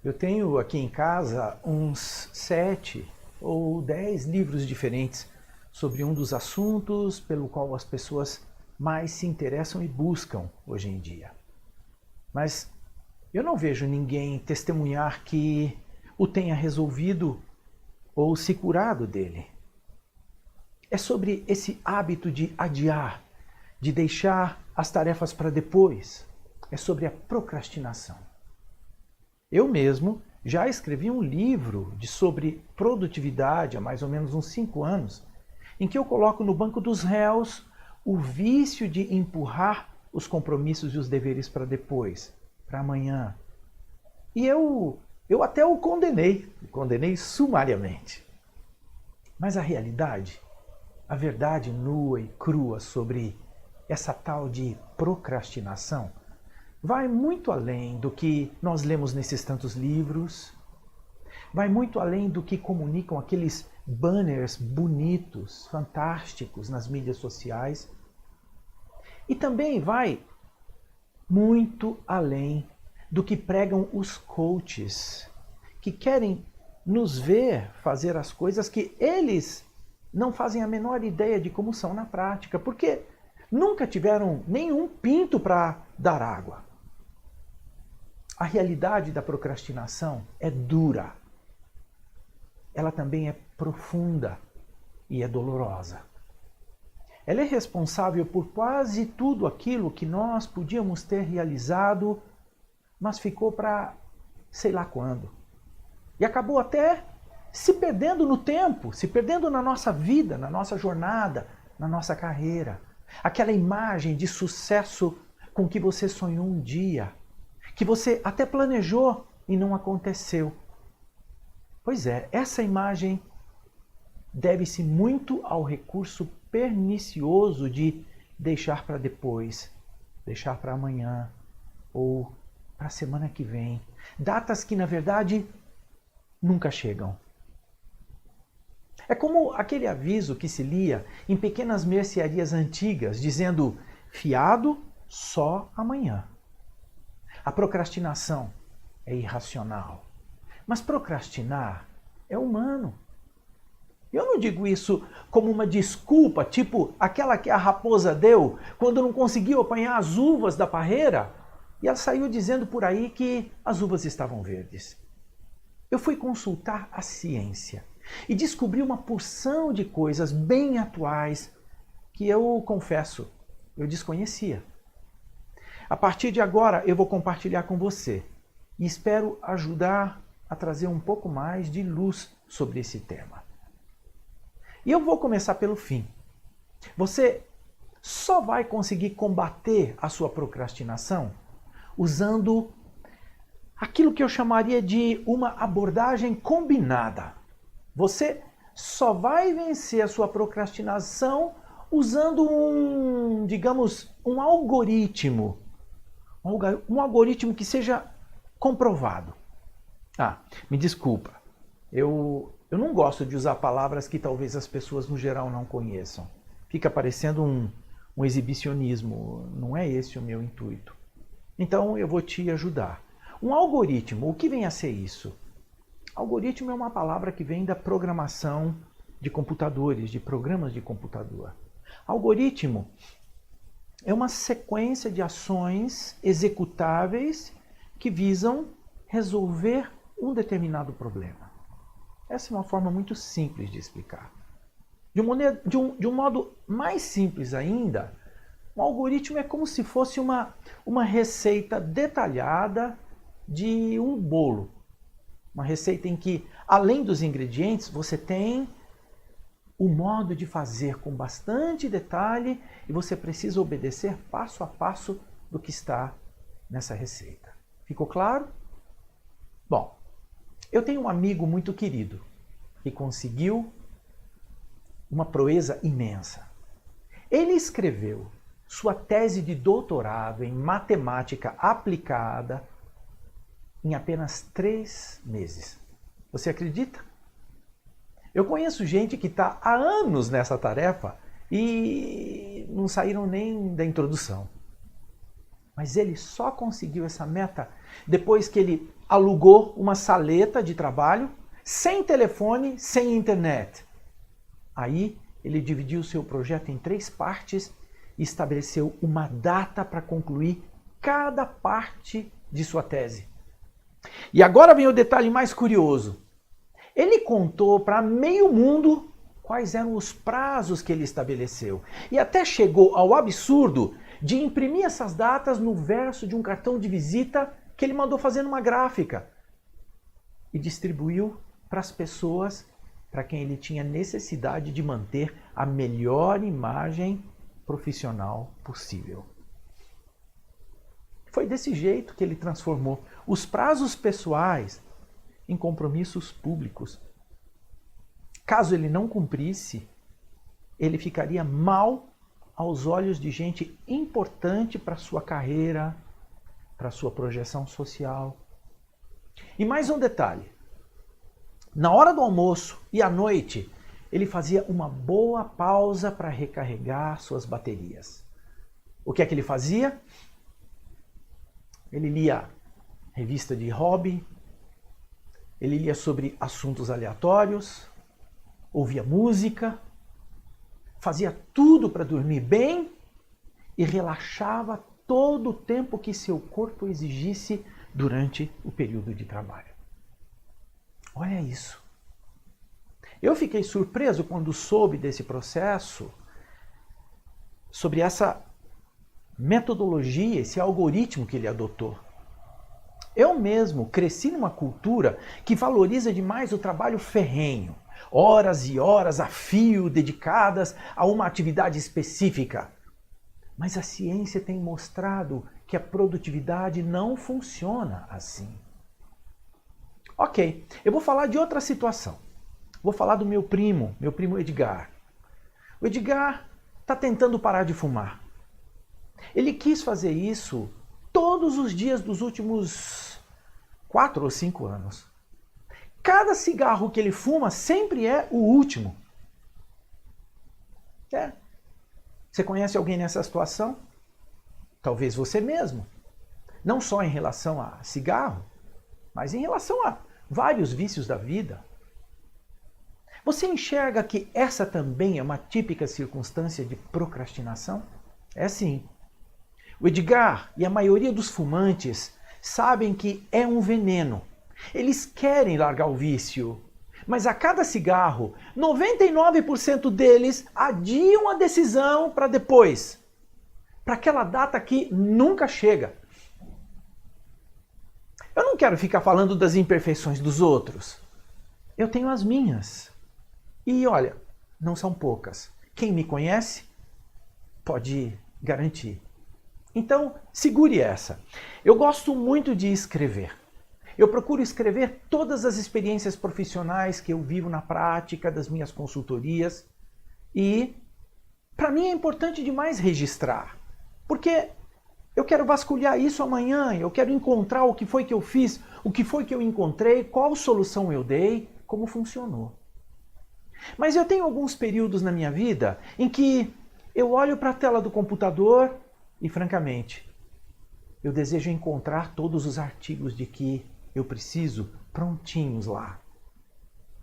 Eu tenho aqui em casa uns 7 ou 10 livros diferentes sobre um dos assuntos pelo qual as pessoas mais se interessam e buscam hoje em dia. Mas eu não vejo ninguém testemunhar que o tenha resolvido ou se curado dele. É sobre esse hábito de adiar, de deixar as tarefas para depois. É sobre a procrastinação. Eu mesmo já escrevi um livro sobre produtividade há mais ou menos uns 5 anos, em que eu coloco no banco dos réus o vício de empurrar os compromissos e os deveres para depois, para amanhã. E eu até o condenei sumariamente. Mas a realidade, a verdade nua e crua sobre essa tal de procrastinação, vai muito além do que nós lemos nesses tantos livros, vai muito além do que comunicam aqueles banners bonitos, fantásticos nas mídias sociais, e também vai muito além do que pregam os coaches, que querem nos ver fazer as coisas que eles não fazem a menor ideia de como são na prática, porque nunca tiveram nenhum pinto para dar água. A realidade da procrastinação é dura. Ela também é profunda e é dolorosa. Ela é responsável por quase tudo aquilo que nós podíamos ter realizado, mas ficou para sei lá quando. E acabou até se perdendo no tempo, se perdendo na nossa vida, na nossa jornada, na nossa carreira. Aquela imagem de sucesso com que você sonhou um dia, que você até planejou e não aconteceu. Pois é, essa imagem deve-se muito ao recurso pernicioso de deixar para depois, deixar para amanhã ou para a semana que vem. Datas que, na verdade, nunca chegam. É como aquele aviso que se lia em pequenas mercearias antigas, dizendo: fiado só amanhã. A procrastinação é irracional, mas procrastinar é humano. Eu não digo isso como uma desculpa, tipo aquela que a raposa deu quando não conseguiu apanhar as uvas da parreira e ela saiu dizendo por aí que as uvas estavam verdes. Eu fui consultar a ciência e descobri uma porção de coisas bem atuais que eu confesso, eu desconhecia. A partir de agora eu vou compartilhar com você e espero ajudar a trazer um pouco mais de luz sobre esse tema. E eu vou começar pelo fim. Você só vai conseguir combater a sua procrastinação usando aquilo que eu chamaria de uma abordagem combinada. Você só vai vencer a sua procrastinação usando um algoritmo. Um algoritmo que seja comprovado. Me desculpa. Eu não gosto de usar palavras que talvez as pessoas no geral não conheçam. Fica parecendo um exibicionismo. Não é esse o meu intuito. Então eu vou te ajudar. Um algoritmo, o que vem a ser isso? Algoritmo é uma palavra que vem da programação de computadores, de programas de computador. Algoritmo é uma sequência de ações executáveis que visam resolver um determinado problema. Essa é uma forma muito simples de explicar. De um modo mais simples ainda, um algoritmo é como se fosse uma receita detalhada de um bolo. Uma receita em que, além dos ingredientes, você tem o modo de fazer com bastante detalhe e você precisa obedecer passo a passo do que está nessa receita. Ficou claro? Bom, eu tenho um amigo muito querido que conseguiu uma proeza imensa. Ele escreveu sua tese de doutorado em matemática aplicada em apenas 3 meses. Você acredita? Eu conheço gente que está há anos nessa tarefa e não saíram nem da introdução. Mas ele só conseguiu essa meta depois que ele alugou uma saleta de trabalho, sem telefone, sem internet. Aí ele dividiu seu projeto em 3 partes e estabeleceu uma data para concluir cada parte de sua tese. E agora vem o detalhe mais curioso. Ele contou para meio mundo quais eram os prazos que ele estabeleceu. E até chegou ao absurdo de imprimir essas datas no verso de um cartão de visita que ele mandou fazer numa gráfica. E distribuiu para as pessoas para quem ele tinha necessidade de manter a melhor imagem profissional possível. Foi desse jeito que ele transformou os prazos pessoais em compromissos públicos. Caso ele não cumprisse, ele ficaria mal aos olhos de gente importante para sua carreira, para sua projeção social. E mais um detalhe. Na hora do almoço e à noite, ele fazia uma boa pausa para recarregar suas baterias. O que é que ele fazia? Ele lia revista de hobby, ele lia sobre assuntos aleatórios, ouvia música, fazia tudo para dormir bem e relaxava todo o tempo que seu corpo exigisse durante o período de trabalho. Olha isso. Eu fiquei surpreso quando soube desse processo, sobre essa metodologia, esse algoritmo que ele adotou. Eu mesmo cresci numa cultura que valoriza demais o trabalho ferrenho, horas e horas a fio dedicadas a uma atividade específica. Mas a ciência tem mostrado que a produtividade não funciona assim. Ok, eu vou falar de outra situação. Vou falar do meu primo Edgar. O Edgar está tentando parar de fumar. Ele quis fazer isso todos os dias dos últimos 4 ou 5 anos. Cada cigarro que ele fuma sempre é o último. Você conhece alguém nessa situação? Talvez você mesmo. Não só em relação a cigarro, mas em relação a vários vícios da vida. Você enxerga que essa também é uma típica circunstância de procrastinação? É sim. O Edgar e a maioria dos fumantes sabem que é um veneno. Eles querem largar o vício, mas a cada cigarro, 99% deles adiam a decisão para depois, para aquela data que nunca chega. Eu não quero ficar falando das imperfeições dos outros. Eu tenho as minhas. E olha, não são poucas. Quem me conhece pode garantir. Então, segure essa. Eu gosto muito de escrever. Eu procuro escrever todas as experiências profissionais que eu vivo na prática das minhas consultorias. E, para mim, é importante demais registrar. Porque eu quero vasculhar isso amanhã, eu quero encontrar o que foi que eu fiz, o que foi que eu encontrei, qual solução eu dei, como funcionou. Mas eu tenho alguns períodos na minha vida em que eu olho para a tela do computador e, francamente, eu desejo encontrar todos os artigos de que eu preciso prontinhos lá.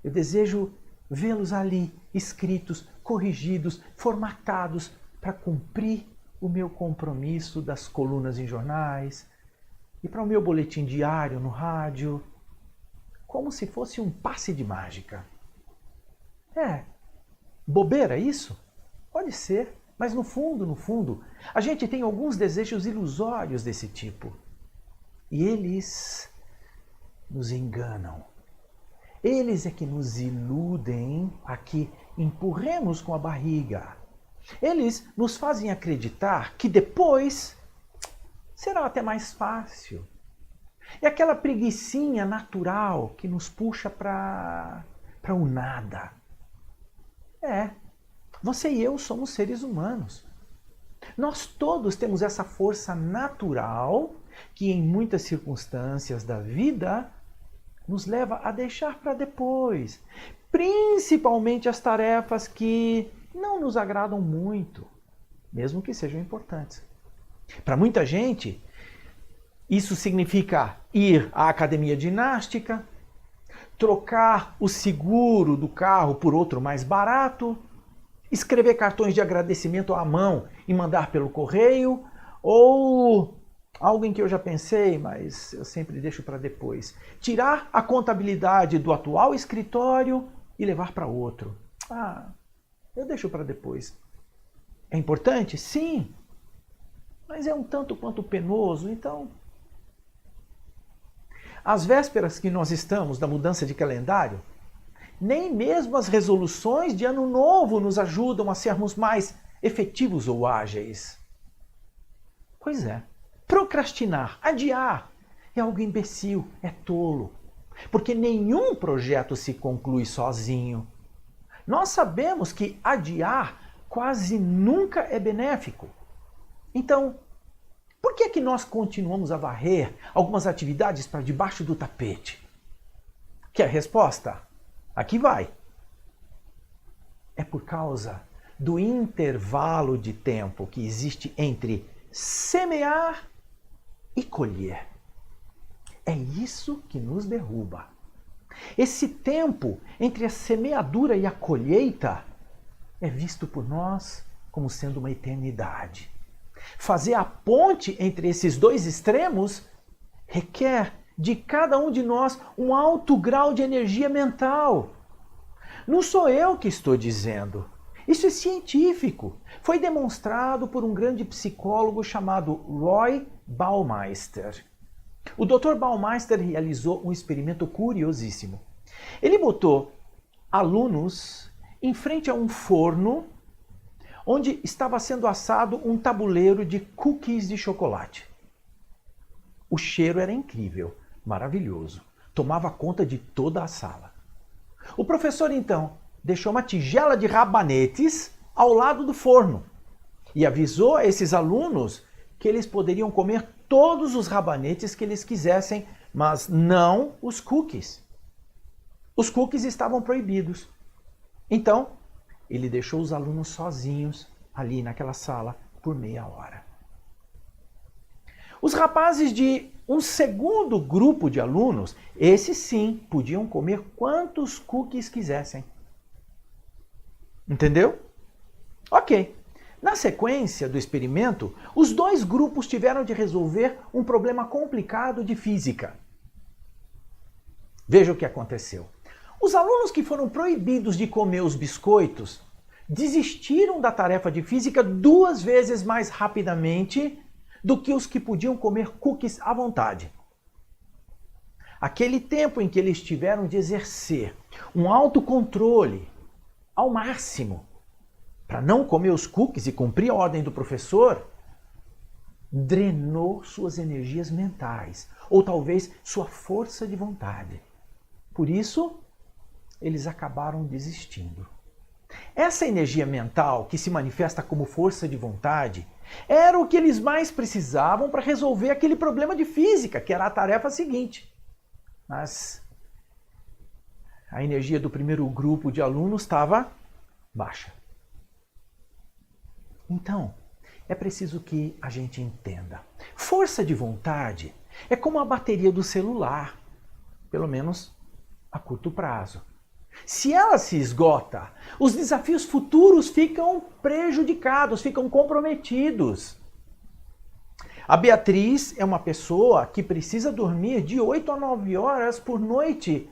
Eu desejo vê-los ali, escritos, corrigidos, formatados, para cumprir o meu compromisso das colunas em jornais e para o meu boletim diário no rádio, como se fosse um passe de mágica. Bobeira isso? Pode ser, mas no fundo, a gente tem alguns desejos ilusórios desse tipo. E eles nos enganam. Eles é que nos iludem a que empurremos com a barriga. Eles nos fazem acreditar que depois será até mais fácil. É aquela preguicinha natural que nos puxa para o nada. Você e eu somos seres humanos. Nós todos temos essa força natural que em muitas circunstâncias da vida nos leva a deixar para depois, principalmente as tarefas que não nos agradam muito, mesmo que sejam importantes. Para muita gente, isso significa ir à academia de ginástica, trocar o seguro do carro por outro mais barato, escrever cartões de agradecimento à mão e mandar pelo correio, ou algo em que eu já pensei, mas eu sempre deixo para depois. Tirar a contabilidade do atual escritório e levar para outro. Eu deixo para depois. É importante? Sim. Mas é um tanto quanto penoso, então... Às vésperas que nós estamos da mudança de calendário, nem mesmo as resoluções de ano novo nos ajudam a sermos mais efetivos ou ágeis. Pois é, procrastinar, adiar, é algo imbecil, é tolo. Porque nenhum projeto se conclui sozinho. Nós sabemos que adiar quase nunca é benéfico. Então, por que é que nós continuamos a varrer algumas atividades para debaixo do tapete? Quer a resposta? Aqui vai. É por causa do intervalo de tempo que existe entre semear e colher. É isso que nos derruba. Esse tempo entre a semeadura e a colheita é visto por nós como sendo uma eternidade. Fazer a ponte entre esses dois extremos requer de cada um de nós um alto grau de energia mental. Não sou eu que estou dizendo. Isso é científico. Foi demonstrado por um grande psicólogo chamado Roy Baumeister. O Dr. Baumeister realizou um experimento curiosíssimo. Ele botou alunos em frente a um forno onde estava sendo assado um tabuleiro de cookies de chocolate. O cheiro era incrível, maravilhoso. Tomava conta de toda a sala. O professor, então, deixou uma tigela de rabanetes ao lado do forno e avisou a esses alunos que eles poderiam comer todos os rabanetes que eles quisessem, mas não os cookies. Os cookies estavam proibidos. Então, ele deixou os alunos sozinhos ali naquela sala por meia hora. Os rapazes de um segundo grupo de alunos, esses sim, podiam comer quantos cookies quisessem. Entendeu? Ok. Na sequência do experimento, os dois grupos tiveram de resolver um problema complicado de física. Veja o que aconteceu. Os alunos que foram proibidos de comer os biscoitos desistiram da tarefa de física 2 vezes mais rapidamente do que os que podiam comer cookies à vontade. Aquele tempo em que eles tiveram de exercer um autocontrole ao máximo para não comer os cookies e cumprir a ordem do professor, drenou suas energias mentais, ou talvez sua força de vontade. Por isso, eles acabaram desistindo. Essa energia mental, que se manifesta como força de vontade, era o que eles mais precisavam para resolver aquele problema de física, que era a tarefa seguinte. Mas a energia do primeiro grupo de alunos estava baixa. Então, é preciso que a gente entenda. Força de vontade é como a bateria do celular, pelo menos a curto prazo. Se ela se esgota, os desafios futuros ficam prejudicados, ficam comprometidos. A Beatriz é uma pessoa que precisa dormir de 8 a 9 horas por noite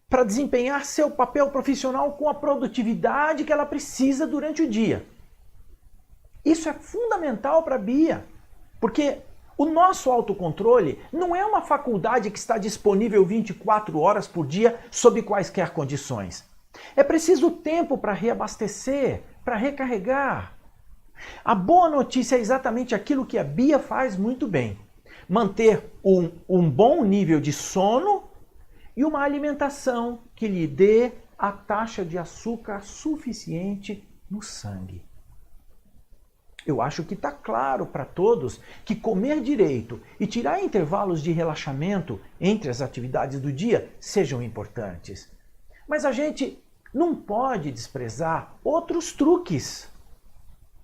para desempenhar seu papel profissional com a produtividade que ela precisa durante o dia. Isso é fundamental para a Bia, porque o nosso autocontrole não é uma faculdade que está disponível 24 horas por dia sob quaisquer condições. É preciso tempo para reabastecer, para recarregar. A boa notícia é exatamente aquilo que a Bia faz muito bem. Manter um bom nível de sono e uma alimentação que lhe dê a taxa de açúcar suficiente no sangue. Eu acho que está claro para todos que comer direito e tirar intervalos de relaxamento entre as atividades do dia sejam importantes. Mas a gente não pode desprezar outros truques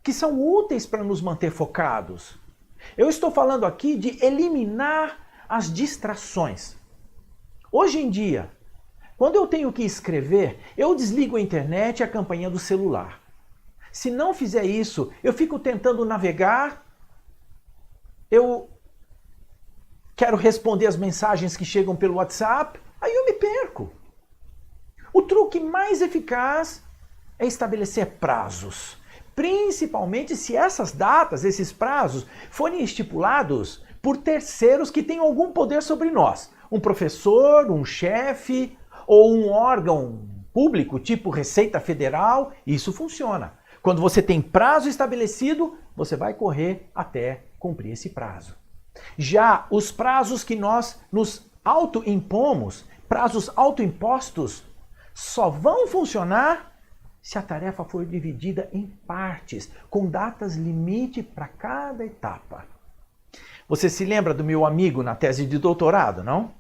que são úteis para nos manter focados. Eu estou falando aqui de eliminar as distrações. Hoje em dia, quando eu tenho que escrever, eu desligo a internet e a campainha do celular. Se não fizer isso, eu fico tentando navegar, eu quero responder as mensagens que chegam pelo WhatsApp, aí eu me perco. O truque mais eficaz é estabelecer prazos, principalmente se essas datas, esses prazos, forem estipulados por terceiros que têm algum poder sobre nós. Um professor, um chefe ou um órgão público, tipo Receita Federal, isso funciona. Quando você tem prazo estabelecido, você vai correr até cumprir esse prazo. Já os prazos que nós nos autoimpomos, prazos autoimpostos, só vão funcionar se a tarefa for dividida em partes, com datas limite para cada etapa. Você se lembra do meu amigo na tese de doutorado, não?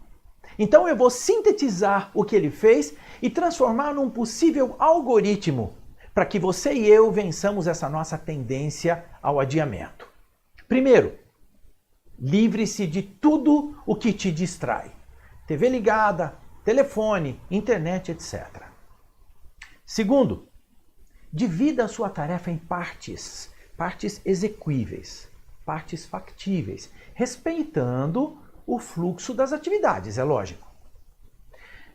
Então eu vou sintetizar o que ele fez e transformar num possível algoritmo para que você e eu vençamos essa nossa tendência ao adiamento. Primeiro, livre-se de tudo o que te distrai. TV ligada, telefone, internet, etc. Segundo, divida a sua tarefa em partes exequíveis, partes factíveis, respeitando o fluxo das atividades, é lógico.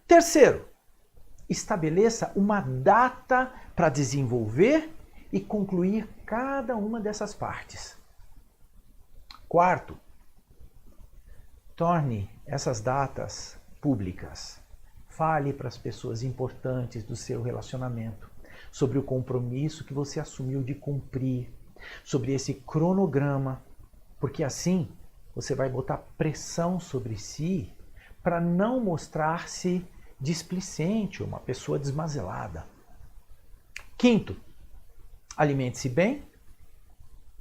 Terceiro, estabeleça uma data para desenvolver e concluir cada uma dessas partes. Quarto, torne essas datas públicas. Fale para as pessoas importantes do seu relacionamento sobre o compromisso que você assumiu de cumprir, sobre esse cronograma, porque assim você vai botar pressão sobre si para não mostrar-se displicente, uma pessoa desmazelada. Quinto, alimente-se bem,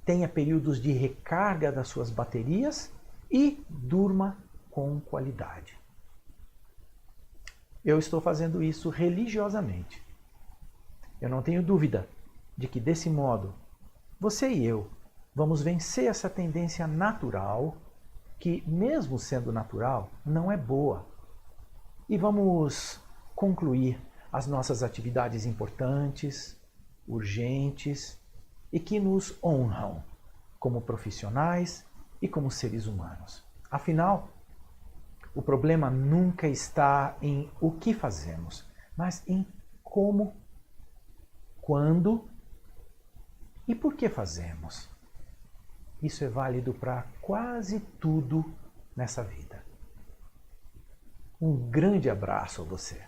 tenha períodos de recarga das suas baterias e durma com qualidade. Eu estou fazendo isso religiosamente. Eu não tenho dúvida de que desse modo, você e eu vamos vencer essa tendência natural, que mesmo sendo natural, não é boa. E vamos concluir as nossas atividades importantes, urgentes e que nos honram como profissionais e como seres humanos. Afinal, o problema nunca está em o que fazemos, mas em como, quando e por que fazemos. Isso é válido para quase tudo nessa vida. Um grande abraço a você.